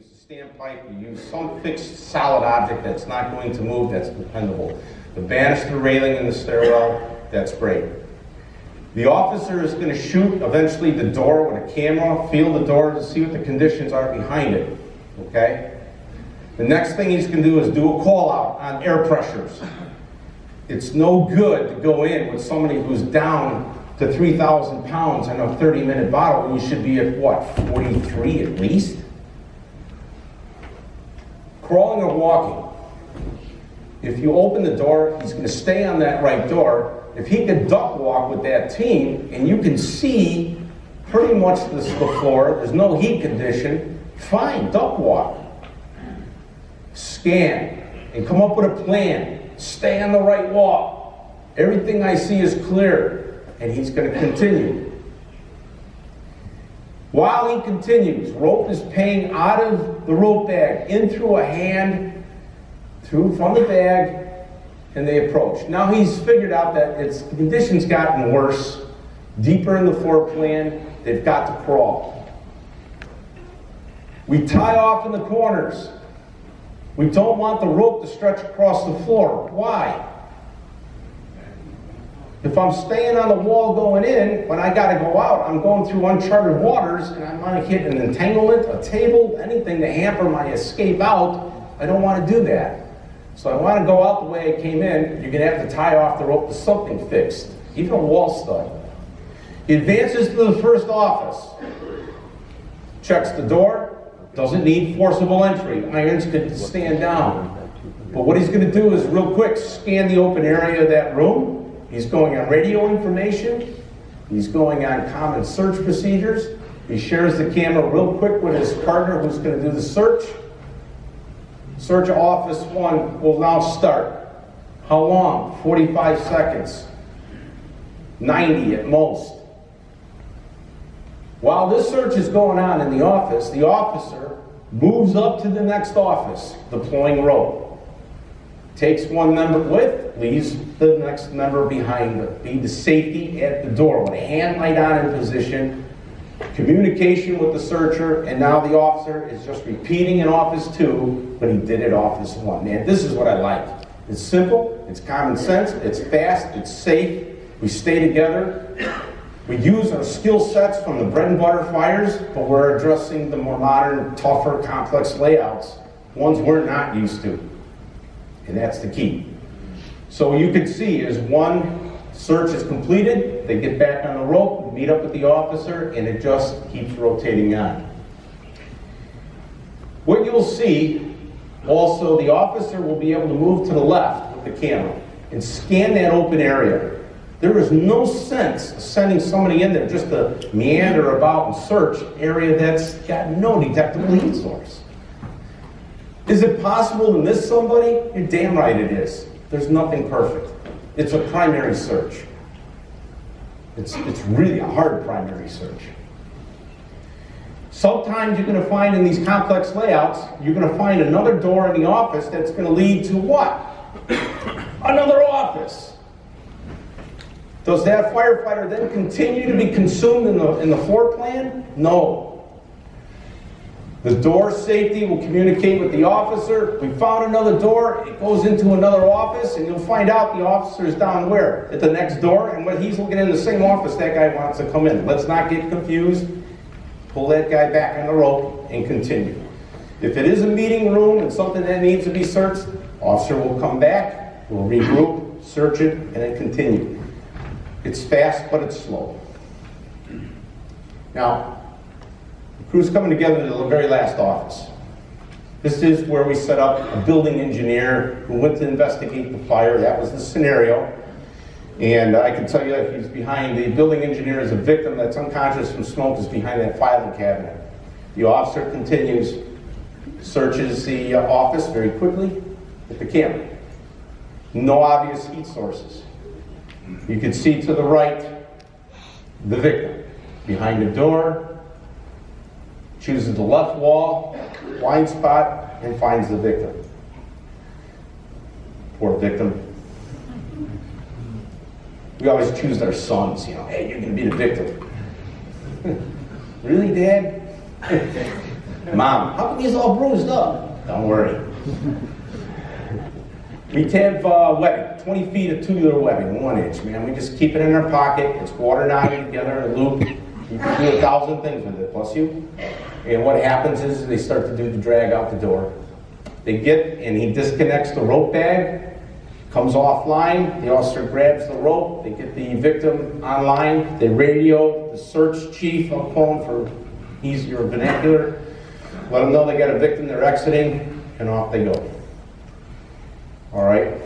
use a standpipe, you use some fixed solid object that's not going to move, that's dependable. The banister railing in the stairwell, that's great. The officer is going to shoot eventually the door with a camera, feel the door to see what the conditions are behind it, okay? The next thing he's going to do is do a call out on air pressures. It's no good to go in with somebody who's down to 3,000 pounds in a 30-minute bottle when you should be at what, 43 at least? Crawling or walking. If you open the door, he's going to stay on that right door. If he could duck walk with that team, and you can see pretty much the floor, there's no heat condition, fine, duck walk. Scan, and come up with a plan. Stay on the right wall. Everything I see is clear, and he's going to continue. While he continues, rope is paying out of the rope bag, in through a hand, through from the bag, and they approach. Now he's figured out that the conditions gotten worse, deeper in the floor plan, they've got to crawl. We tie off in the corners. We don't want the rope to stretch across the floor. Why? If I'm staying on the wall going in, when I got to go out, I'm going through uncharted waters, and I might hit an entanglement, a table, anything to hamper my escape out. I don't want to do that. So I want to go out the way I came in. You're going to have to tie off the rope to something fixed, even a wall stud. He advances to the first office, checks the door, doesn't need forcible entry. Irons could stand down. But what he's going to do is real quick scan the open area of that room. He's going on radio information. He's going on common search procedures. He shares the camera real quick with his partner who's going to do the search. Search office 1 will now start. How long? 45 seconds. 90 at most. While this search is going on in the officer moves up to the next office, deploying rope. Takes one member with, leaves the next member behind. Be the safety at the door with a hand light on in position, communication with the searcher, and now the officer is just repeating in office 2, but he did it office 1. Man, this is what I like. It's simple, it's common sense, it's fast, it's safe. We stay together. We use our skill sets from the bread and butter fires, but we're addressing the more modern, tougher, complex layouts, ones we're not used to. And that's the key. So you can see as one search is completed, they get back on the rope, meet up with the officer, and it just keeps rotating on. What you'll see, also, the officer will be able to move to the left with the camera and scan that open area. There is no sense of sending somebody in there just to meander about and search an area that's got no detectable heat source. Is it possible to miss somebody? You're damn right it is. There's nothing perfect. It's a primary search. It's really a hard primary search. Sometimes you're going to find in these complex layouts, you're going to find another door in the office that's going to lead to what? Another office. Does that firefighter then continue to be consumed in the floor plan? No. The door safety will communicate with the officer. We found another door. It goes into another office, and you'll find out the officer is down where? At the next door, and when he's looking in the same office, that guy wants to come in. Let's not get confused. Pull that guy back on the rope and continue. If it is a meeting room and something that needs to be searched, officer will come back, we'll regroup, search it, and then continue. It's fast, but it's slow. Now, the crew's coming together to the very last office. This is where we set up a building engineer who went to investigate the fire. That was the scenario. And I can tell you that he's behind, the building engineer is a victim that's unconscious from smoke, is behind that filing cabinet. The officer continues, searches the office very quickly with the camera. No obvious heat sources. You can see to the right, the victim. Behind the door, chooses the left wall, blind spot, and finds the victim. Poor victim. We always choose our sons, hey, you're going to be the victim. Really, Dad? Mom, how come he's all bruised up? Don't worry. We have webbing, 20 feet of tubular webbing, 1 inch, man. We just keep it in our pocket. It's water knotted together in a loop. You can do 1,000 things with it, plus you. And what happens is they start to do the drag out the door. They get, and he disconnects the rope bag, comes offline. The officer grabs the rope. They get the victim online. They radio the search chief, I'll call him for easier vernacular. Let them know they got a victim, they're exiting, and off they go. All right?